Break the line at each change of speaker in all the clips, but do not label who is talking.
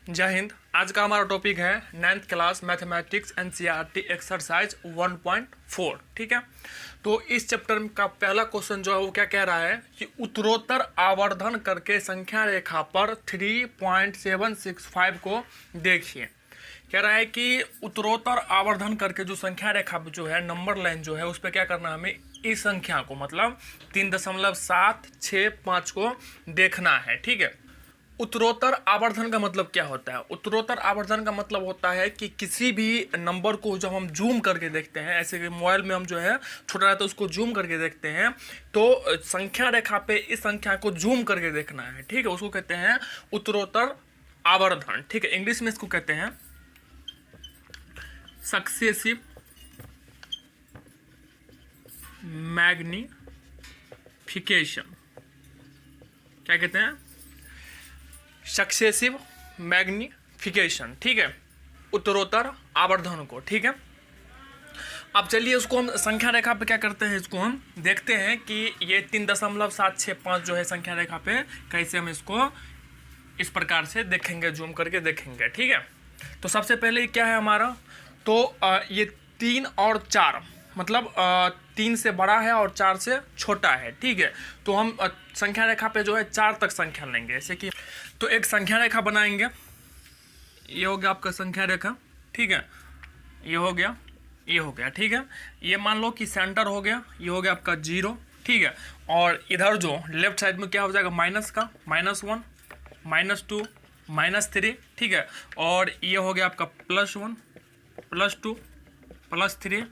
जय हिंद। आज का हमारा टॉपिक है 9th class mathematics NCERT exercise 1.4। ठीक है, तो इस चैप्टर का पहला क्वेश्चन जो है वो क्या कह रहा है कि उत्तरोत्तर आवर्धन करके संख्या रेखा पर 3.765 को देखिए। कह रहा है कि उत्तरोत्तर आवर्धन करके जो संख्या रेखा जो है, नंबर लाइन जो है, उस पर क्या करना है हमें, इस संख्या को मतलब 3.765 को देखना है। ठीक है, उत्तरोत्तर आवर्धन का मतलब क्या होता है? उत्तरोत्तर आवर्धन का मतलब होता है कि किसी भी नंबर को जब हम जूम करके देखते हैं, ऐसे कि मोबाइल में हम जो है छोटा रहता है उसको जूम करके देखते हैं, तो संख्या रेखा पे इस संख्या को जूम करके देखना है। ठीक है, उसको कहते हैं उत्तरोत्तर आवर्धन। ठीक है, इंग्लिश में इसको कहते हैं सक्सेसिव मैग्निफिकेशन। क्या कहते हैं? Successive magnification. ठीक है, उत्तरोत्तर आवर्धन को। ठीक है, अब चलिए उसको हम संख्या रेखा पे क्या करते हैं, इसको हम देखते हैं कि ये 3.765 जो है संख्या रेखा पे कैसे हम इसको इस प्रकार से देखेंगे, जूम करके देखेंगे। ठीक है, तो सबसे पहले क्या है हमारा, तो ये 3 और 4 मतलब 3 से बड़ा है और 4 से छोटा है। ठीक है, तो हम संख्या रेखा पे जो है 4 तक संख्या लेंगे। जैसे कि तो एक संख्या रेखा बनाएंगे, ये हो गया आपका संख्या रेखा। ठीक है, ये हो गया, ये हो गया। ठीक है, ये मान लो कि सेंटर हो गया, ये हो गया आपका 0। ठीक है, और इधर जो लेफ्ट साइड में क्या हो जाएगा, माइनस का -1 -2 -3। ठीक है, और ये हो गया आपका +1 +2 +3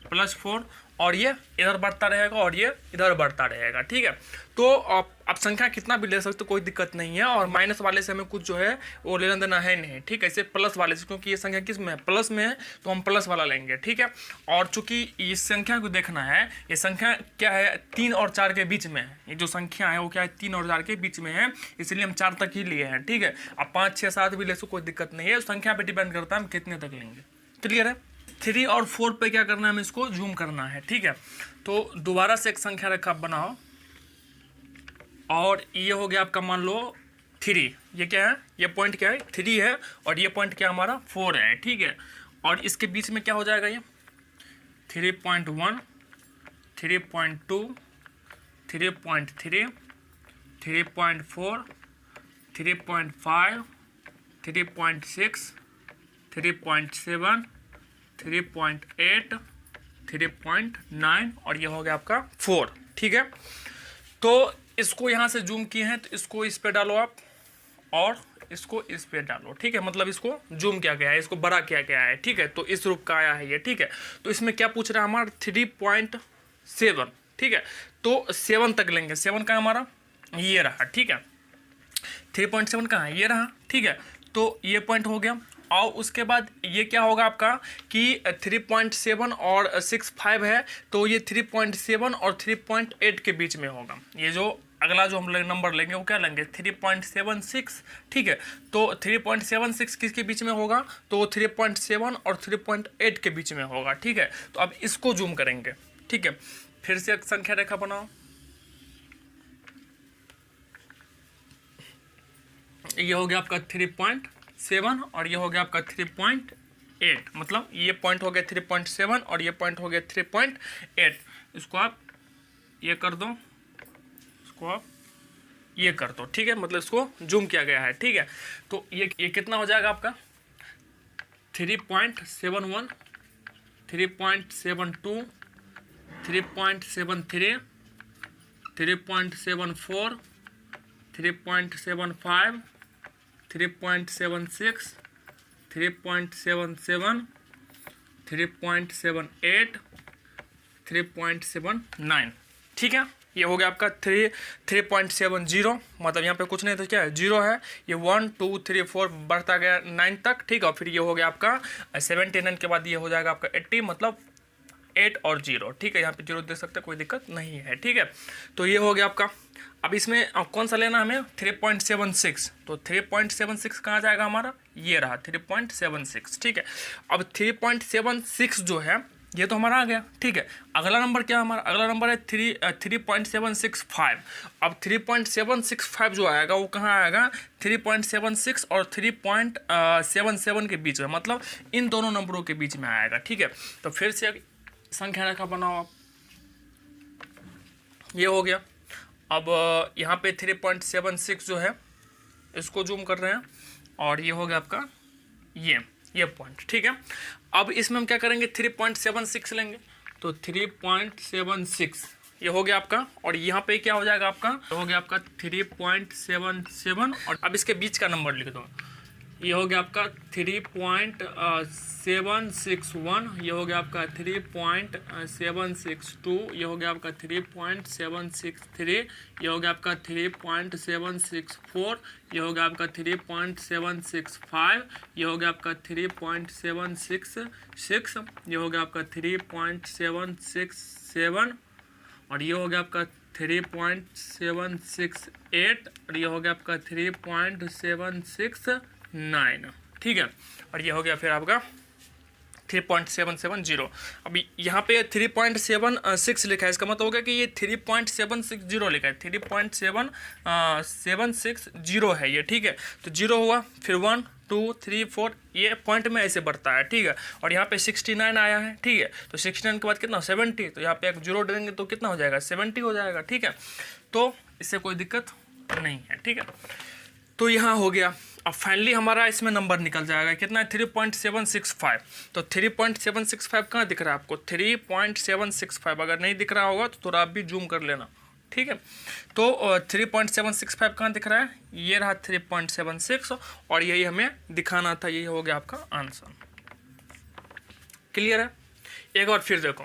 +4, और ये इधर बढ़ता रहेगा और ये इधर बढ़ता रहेगा। ठीक है, तो आप संख्या कितना भी ले सकते हो, कोई दिक्कत नहीं है। और माइनस वाले से हमें कुछ जो है वो लेना देना है नहीं। ठीक है, इसे प्लस वाले से, क्योंकि ये संख्या किस में है, प्लस में है, तो हम प्लस वाला लेंगे। ठीक है, और चूंकि इस संख्या को देखना है, ये संख्या क्या है, 3 और 4 के बीच में है। ये जो संख्या है वो क्या है, 3 और 4 के बीच में है, इसलिए हम 4 तक ही लिए हैं। ठीक है, आप 5 6 7 भी ले सको, कोई दिक्कत नहीं है। संख्या पर डिपेंड करता है हम कितने तक लेंगे। क्लियर है? 3 और 4 पे क्या करना है, हमें इसको जूम करना है। ठीक है, तो दोबारा से एक संख्या रेखा बनाओ, और ये हो गया आपका मान लो 3। ये क्या है, ये पॉइंट क्या है, 3 है, और ये पॉइंट क्या हमारा 4 है। ठीक है, और इसके बीच में क्या हो जाएगा, ये 3.1 3.2 3.3 3.4 3.5 3.6 3.7 3.8 3.9, और ये हो गया आपका 4। ठीक है, तो इसको यहाँ से जूम किए हैं, तो इसको इस पे डालो आप, और इसको इस पे डालो। ठीक है, मतलब इसको जूम किया गया है, इसको बड़ा किया गया है। ठीक है, तो इस रूप का आया है ये। ठीक है, तो इसमें क्या पूछ रहा है हमारा, 3.7। ठीक है, तो 7 तक लेंगे। 7 का हमारा ये रहा। ठीक है, 3.7 कहाँ है, ये रहा। ठीक है, तो ये पॉइंट हो गया, और उसके बाद ये क्या होगा आपका कि 3.7 और 6.5 है, तो ये 3.7 और 3.8 के बीच में होगा। ये जो अगला जो हम नंबर लेंगे वो क्या लेंगे, 3.76। ठीक है, तो 3.76 किसके बीच में होगा, तो 3.7 और 3.8 के बीच में होगा। ठीक है, तो अब इसको जूम करेंगे। ठीक है, फिर से एक संख्या रेखा बनाओ, ये हो गया आपका 3.7 और ये हो गया आपका 3.8, मतलब ये पॉइंट हो गया 3.7 और ये पॉइंट हो गया 3.8। इसको आप ये कर दो, इसको आप ये कर दो। ठीक है, मतलब इसको जूम किया गया है। ठीक है, तो ये कितना हो जाएगा आपका, 3.71 3.72 3.73 3.74 3.75 3.76 3.77 3.78 3.79। ठीक है, ये हो गया आपका 3.70, मतलब यहाँ पे कुछ नहीं तो क्या है, 0 है। ये 1 2 3 4 बढ़ता गया 9 तक। ठीक है, और फिर ये हो गया आपका 79 के बाद ये हो जाएगा आपका 80, मतलब 8 और 0। ठीक है, यहाँ पे 0 दे सकते, कोई दिक्कत नहीं है। ठीक है, तो ये हो गया आपका। अब इसमें कौन सा लेना हमें, 3.76, तो 3.76 कहाँ जाएगा हमारा, ये रहा 3.76। ठीक है, अब 3.76 जो है ये तो हमारा आ गया, ठीक है। अगला नंबर क्या है हमारा, अगला नंबर है 3.765। अब 3.765 जो आएगा वो कहाँ आएगा, 3.76 और 3.77 के बीच में, मतलब इन दोनों नंबरों के बीच में आएगा, ठीक है। तो फिर से संख्या रेखा बनाओ आप, ये हो गया। अब यहाँ पे 3.76 जो है इसको जूम कर रहे हैं, और ये हो गया आपका ये पॉइंट, ठीक है। अब इसमें हम क्या करेंगे, 3.76 लेंगे, तो 3.76 ये हो गया आपका, और यहाँ पे क्या हो जाएगा आपका, हो गया आपका 3.77, और अब इसके बीच का नंबर लिख दो, ये हो गया आपका 3.761, ये हो गया आपका 3.762, ये हो गया आपका 3.763, ये हो गया आपका 3.764, ये हो गया आपका 3.765, ये हो गया आपका 3.766, ये हो गया आपका 3.767, और ये हो गया आपका 3.768, और ये हो गया आपका 3.769, ठीक है। और ये हो गया फिर आपका 3.770। अभी यहाँ पे 3.76 लिखा है, इसका मतलब हो गया कि ये 3.760 लिखा है, 3.760 है ये, ठीक है। तो 0 हुआ, फिर 1 2 3 4, ये पॉइंट में ऐसे बढ़ता है, ठीक है। और यहाँ पे 69 आया है, ठीक है। तो 69 के बाद कितना 70, तो यहाँ पे एक 0 देंगे तो कितना हो जाएगा 70 हो जाएगा, ठीक है। तो इससे कोई दिक्कत नहीं है, ठीक है। तो यहाँ हो गया। अब फाइनली हमारा इसमें नंबर निकल जाएगा कितना है 3.765। तो 3.765 कहाँ दिख रहा है आपको, 3.765 अगर नहीं दिख रहा होगा तो थोड़ा आप भी जूम कर लेना, ठीक है। तो 3.765 कहाँ दिख रहा है, ये रहा 3.76, और यही हमें दिखाना था, यही हो गया आपका आंसर। क्लियर है। एक बार फिर देखो,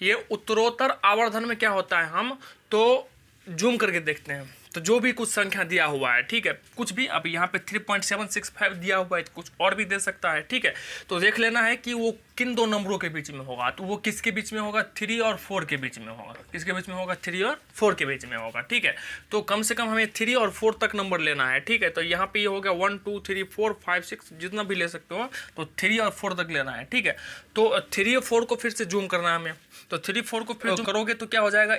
ये उत्तरोत्तर आवर्धन में क्या होता है, हम तो जूम करके देखते हैं, तो जो भी कुछ संख्या दिया हुआ है, ठीक है, कुछ भी, अब यहाँ पे 3.765 दिया हुआ है, कुछ और भी दे सकता है, ठीक है। तो देख लेना है कि वो किन दो नंबरों के बीच में होगा, तो वो किसके बीच में होगा, 3 और 4 के बीच में होगा, किसके बीच में होगा, 3 और 4 के बीच में होगा, ठीक है। तो कम से कम हमें 3 और 4 तक नंबर लेना है, ठीक है। तो यहाँ पे ये हो गया 1 2 3 4 5 6, जितना भी ले सकते हो, तो 3 और 4 तक लेना है, ठीक है। तो 3 और 4 को फिर से जूम करना है हमें, तो 3 4 को फिर जूम करोगे तो क्या हो जाएगा,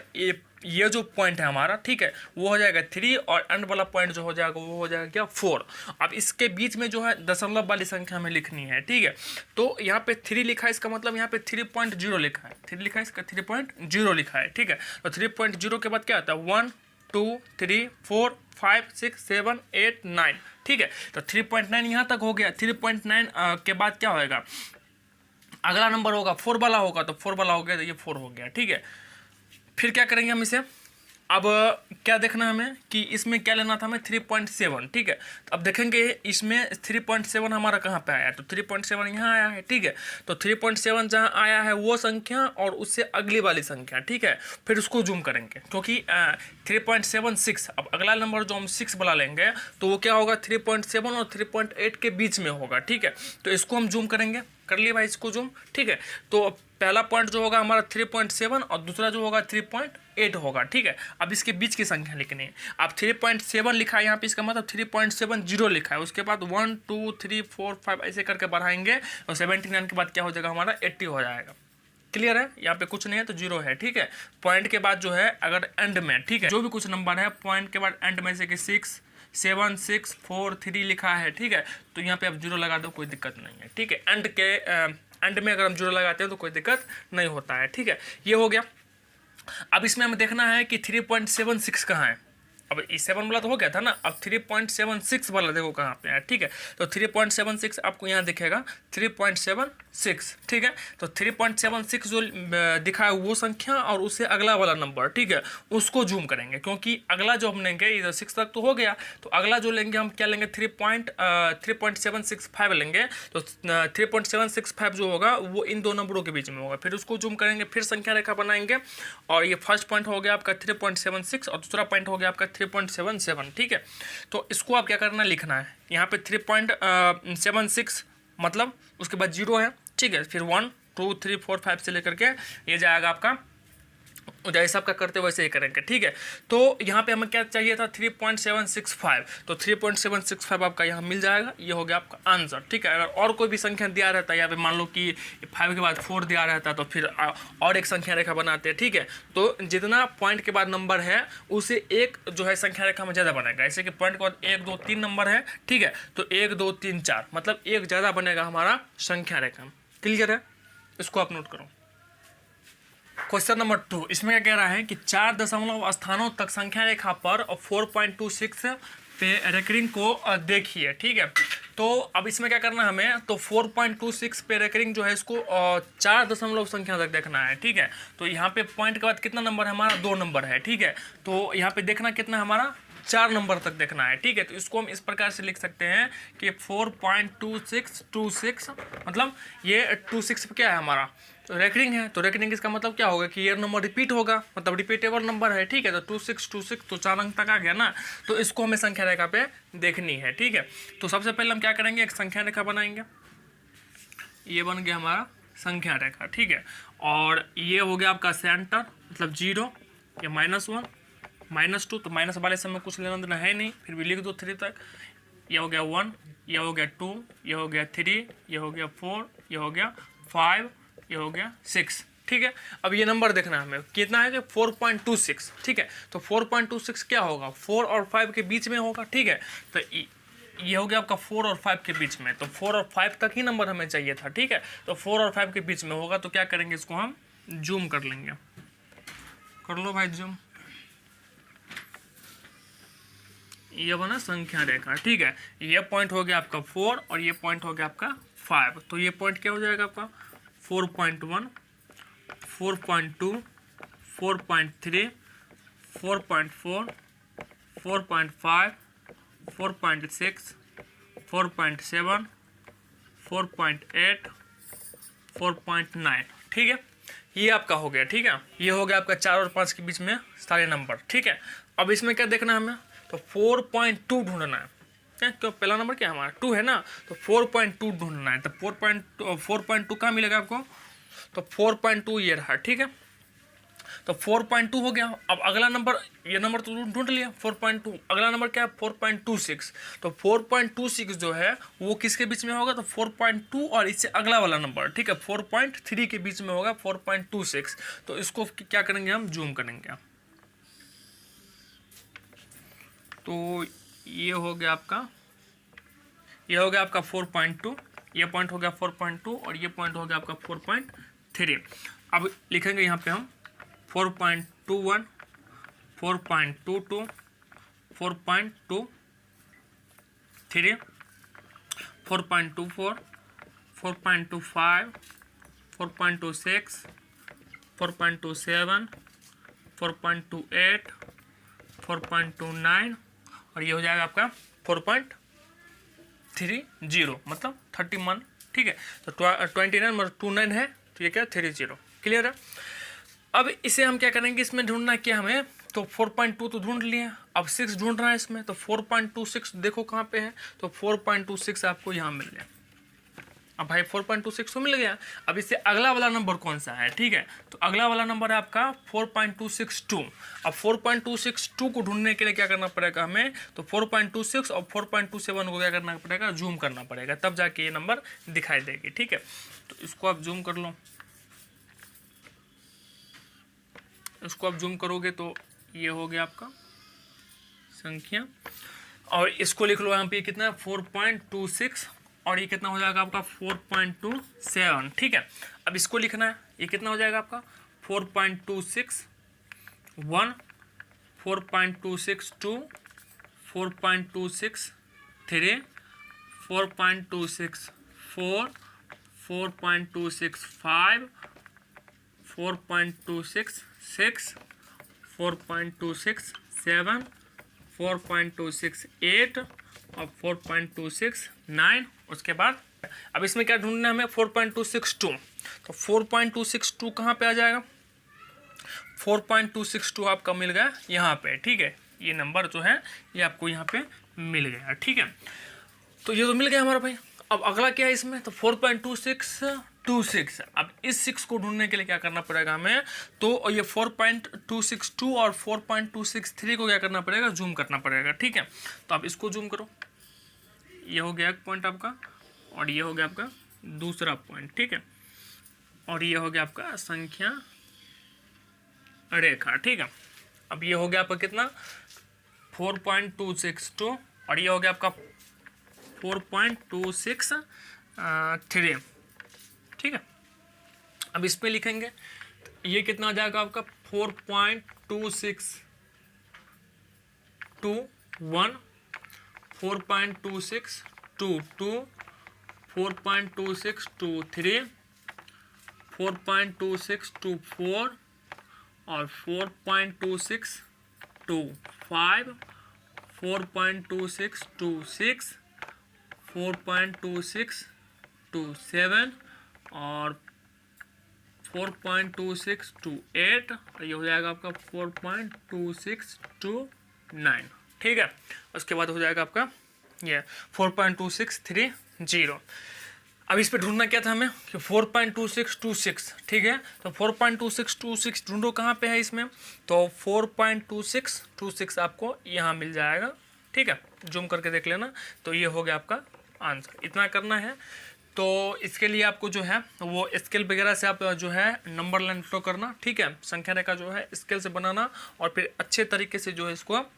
ये जो पॉइंट है हमारा, ठीक है, वो हो जाएगा 3, और एंड वाला पॉइंट जो हो जाएगा वो हो जाएगा क्या 4। अब इसके बीच में जो है दशमलव वाली संख्या हमें लिखनी है, ठीक है। तो यहाँ पे 3 लिखा है, इसका मतलब यहाँ पे 3.0 लिखा है, 3 लिखा है, इसका 3.0 लिखा है, ठीक है। तो 3.0 के बाद क्या आता है 1 2 3 4 5 6 7 8 9, ठीक है। तो 3.9 यहाँ तक हो गया। 3.9 के बाद क्या होएगा, अगला नंबर होगा 4 वाला होगा, तो 4 वाला हो गया, तो ये 4 हो गया, ठीक है। फिर क्या करेंगे हम इसे, अब क्या देखना है हमें कि इसमें क्या लेना था हमें 3.7, ठीक है। तो अब देखेंगे इसमें 3.7 हमारा कहाँ पे आया, तो 3.7 यहाँ आया है, ठीक है। तो 3.7 जहाँ आया है वो संख्या और उससे अगली वाली संख्या, ठीक है, फिर उसको जूम करेंगे, क्योंकि 3.76, अब अगला नंबर जो हम 6 वाला लेंगे तो वो क्या होगा 3.7 और 3.8 के बीच में होगा, ठीक है। तो इसको हम जूम करेंगे, कर लिए भाई इसको जूम, ठीक है। तो पहला पॉइंट जो होगा हमारा 3.7 और दूसरा जो होगा 3.8 होगा, ठीक है। अब इसके बीच की संख्या लिखनी है। अब 3.7 लिखा है यहाँ पे, इसका मतलब 3.70 लिखा है, उसके बाद 1 2 3 4 5 ऐसे करके बढ़ाएंगे, और 79 के बाद क्या हो जाएगा हमारा 80 हो जाएगा। क्लियर है, यहाँ पे कुछ नहीं है तो 0 है, ठीक है। पॉइंट के बाद जो है अगर एंड में, ठीक है, जो भी कुछ नंबर है पॉइंट के बाद एंड में से कि 6 7 6 4 3 लिखा है, ठीक है, तो यहाँ पे आप 0 लगा दो, कोई दिक्कत नहीं है, ठीक है। एंड में अगर हम 0 लगाते हैं तो कोई दिक्कत नहीं होता है, ठीक है। ये हो गया। अब इसमें हमें देखना है कि 3.76 कहाँ है। अब 7 वाला तो हो गया था ना, अब 3.76 वाला देखो कहाँ पे है, ठीक है। तो 3.76 आपको यहाँ दिखेगा 3.76, ठीक है। तो 3.76 जो दिखा है वो संख्या और उससे अगला वाला नंबर, ठीक है, उसको जूम करेंगे, क्योंकि अगला जो हम लेंगे इधर 6 तक तो हो गया, तो अगला जो लेंगे हम क्या लेंगे 3.765 लेंगे। तो 3.765 जो होगा वो इन दो नंबरों के बीच में होगा, फिर उसको जूम करेंगे, फिर संख्या रेखा बनाएंगे, और ये फर्स्ट पॉइंट हो गया आपका 3.76 और दूसरा पॉइंट हो गया आपका 3.77, ठीक है। तो इसको आप क्या करना है, लिखना है यहाँ पे 3.76 मतलब उसके बाद 0 है, ठीक है। फिर 1 2 3 4 5 से लेकर के ये जाएगा आपका जैसे आपका करते वैसे ही करेंगे, ठीक है। तो यहाँ पे हमें क्या चाहिए था 3.765, तो 3.765 आपका यहाँ मिल जाएगा, ये हो गया आपका आंसर, ठीक है। अगर और कोई भी संख्या दिया रहता है यहाँ पे, मान लो कि 5 के बाद 4 दिया रहता है तो फिर और एक संख्या रेखा बनाते हैं, ठीक है। तो जितना पॉइंट के बाद नंबर है उसे एक जो है संख्या रेखा में ज़्यादा बनेगा, ऐसे कि पॉइंट के बाद 1 2 3 नंबर है, ठीक है, तो 1 2 3 4 मतलब एक ज़्यादा बनेगा हमारा संख्या रेखा। क्लियर है, इसको आप नोट करो। क्वेश्चन नंबर 2, इसमें क्या कह रहा है कि 4 दशमलव स्थानों तक संख्या रेखा पर 4.26 पे रेकरिंग को देखिए, ठीक है। तो अब इसमें क्या करना है हमें, तो 4.26 पे रेकरिंग जो है इसको 4 दशमलव संख्या तक देखना है, ठीक है। तो यहाँ पे पॉइंट के बाद कितना नंबर है हमारा, 2 नंबर है, ठीक है। तो यहाँ पे देखना कितना हमारा 4 नंबर तक देखना है, ठीक है। तो इसको हम इस प्रकार से लिख सकते हैं कि 4.2626 मतलब ये 26 पे क्या है हमारा, तो रेकरिंग है। तो रेकरिंग इसका मतलब क्या होगा कि ये नंबर रिपीट होगा, मतलब रिपीटेबल नंबर है, ठीक है। तो 2626 तो 4 अंक तक आ गया ना, तो इसको हमें संख्या रेखा पे देखनी है, ठीक है। तो सबसे पहले हम क्या करेंगे, एक संख्या रेखा बनाएंगे, ये बन गया हमारा संख्या रेखा, ठीक है। और ये हो गया आपका सेंटर मतलब 0, ये -1 -2, तो माइनस वाले समय कुछ लेना देना है नहीं, फिर भी लिख दो 3 तक। ये हो गया 1, ये हो गया 2, ये हो गया 3, ये हो गया 4, ये हो गया 5, ये हो गया 6, ठीक है। अब ये नंबर देखना है हमें कितना है कि 4.26, ठीक है। तो 4.26 क्या होगा, 4 और 5 के बीच में होगा, ठीक है। तो ये हो गया आपका 4 और 5 के बीच में, तो 4 और 5 तक ही नंबर हमें चाहिए था, ठीक है। तो 4 और 5 के बीच में होगा, तो क्या करेंगे, इसको हम जूम कर लेंगे। कर लो भाई जूम। ये बना संख्या रेखा, ठीक है। ये पॉइंट हो गया आपका 4 और ये पॉइंट हो गया आपका 5, तो ये पॉइंट क्या हो जाएगा आपका 4.1, 4.2, 4.3, 4.4, 4.5, 4.6, 4.7, 4.8, 4.9, ठीक है। ये आपका हो गया, ठीक है। ये हो गया आपका 4 और 5 के बीच में सारे नंबर, ठीक है। अब इसमें क्या देखना है हमें, तो 4.2 ढूंढना है, क्यों पहला नंबर क्या हमारा 2 है ना, तो 4.2 ढूंढना है। तो 4.2 कहाँ मिलेगा आपको, तो 4.2 ये रहा, ठीक है। तो 4.2 हो गया। अब अगला नंबर, ये नंबर तो ढूंढ लिया 4.2, अगला नंबर क्या है 4.26, तो 4.26 जो है वो किसके बीच में होगा, तो 4.2 और इससे अगला वाला नंबर, ठीक है 4.3 के बीच में होगा 4.26। तो इसको क्या करेंगे हम, जूम करेंगे। तो ये हो गया आपका 4.2, ये पॉइंट हो गया 4.2 और ये पॉइंट हो गया आपका 4.3। अब लिखेंगे यहाँ पे हम 4.21, 4.22, 4.23, 4.24, 4.25, 4.26, 4.27, 4.28, 4.29 और ये हो जाएगा आपका 4.30 मतलब 31, ठीक है। तो 29 मतलब 29 है, तो ये क्या 30, क्लियर है। अब इसे हम क्या करेंगे, इसमें ढूंढना क्या हमें, तो 4.2 तो ढूंढ लिए, अब 6 ढूंढना है इसमें, तो 4.26 देखो कहाँ पे है, तो 4.26 आपको यहाँ मिल गया। अब भाई 4.26 तो मिल गया, अब इससे अगला वाला नंबर कौन सा है, ठीक है। तो अगला वाला नंबर है आपका 4.262। अब 4.262 को ढूंढने के लिए क्या करना पड़ेगा हमें, तो 4.26 और 4.27 को क्या करना पड़ेगा, जूम करना पड़ेगा, तब जाके ये नंबर दिखाई देगी, ठीक है। तो इसको आप जूम कर लो, इसको आप जूम करोगे तो ये हो गया आपका संख्या, और इसको लिख लो यहाँ पे कितना है 4.26 और ये कितना हो जाएगा आपका 4.27, ठीक है। अब इसको लिखना है, ये कितना हो जाएगा आपका 4.26 1, 4.26 2, 4.26 3, 4.26 4, 4.26 5, 4.26 6, 4.26 7, 4.26 8 और 4.26 9। उसके बाद अब इसमें क्या ढूंढना है हमें 4.262, तो 4.262 कहाँ पे आ जाएगा, 4.262 आपका मिल गया यहाँ पे, ठीक है। ये नंबर जो है ये आपको यहाँ पे मिल गया, ठीक है। तो ये तो मिल गया हमारा भाई। अब अगला क्या है इसमें, तो 4.26 4.26। अब इस 6 को ढूंढने के लिए क्या करना पड़ेगा हमें, तो ये 4.262 और 4.263 को क्या करना पड़ेगा, जूम करना पड़ेगा। ठीक है, तो आप इसको जूम करो, ये हो गया एक पॉइंट आपका, और ये हो गया आपका दूसरा पॉइंट। ठीक है, और ये हो गया आपका संख्या रेखा। ठीक है, अब ये हो गया आपका कितना, 4.262, और ये हो गया आपका 4.263। ठीक है, अब इस पे लिखेंगे, ये कितना आ जाएगा आपका 4.2621, 4.2622, 4.2623, 4.2624 और 4.2625, 4.2626, 4.2627 और 4.2628, और ये हो जाएगा आपका 4.2629। ठीक है, उसके बाद हो जाएगा आपका ये 4.2630। अब इस पे ढूंढना क्या था हमें कि 4.2626। ठीक है, तो 4.2626 ढूंढो कहाँ पे है इसमें, तो 4.2626 आपको यहाँ मिल जाएगा। ठीक है, जूम करके देख लेना, तो ये हो गया आपका आंसर। इतना करना है, तो इसके लिए आपको जो है वो स्केल वगैरह से आप जो है नंबर लाइन ड्रॉ करना। ठीक है, संख्या रेखा जो है स्केल से बनाना, और फिर अच्छे तरीके से जो है इसको आप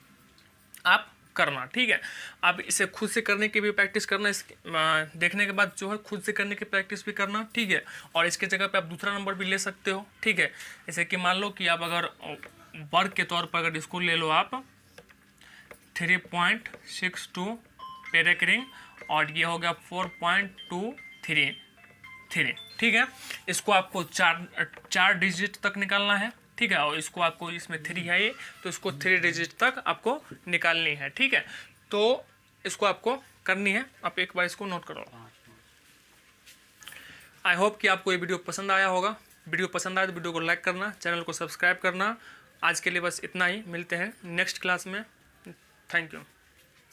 करना। ठीक है, आप इसे खुद से करने की भी प्रैक्टिस करना, इस देखने के बाद जो है खुद से करने की प्रैक्टिस भी करना। ठीक है, और इसके जगह पे आप दूसरा नंबर भी ले सकते हो। ठीक है, जैसे कि मान लो कि आप अगर वर्ग के तौर पर अगर इसको ले लो आप 3.62 पेरेक रिंग, और ये हो गया 4.233। ठीक है, इसको आपको चार डिजिट तक निकालना है। ठीक है, और इसको आपको, इसमें 3 है ये, तो इसको 3 डिजिट तक आपको निकालनी है। ठीक है, तो इसको आपको करनी है, आप एक बार इसको नोट करो। आई होप कि आपको ये वीडियो पसंद आया होगा। वीडियो पसंद आया तो वीडियो को लाइक करना, चैनल को सब्सक्राइब करना। आज के लिए बस इतना ही, मिलते हैं नेक्स्ट क्लास में। Thank you.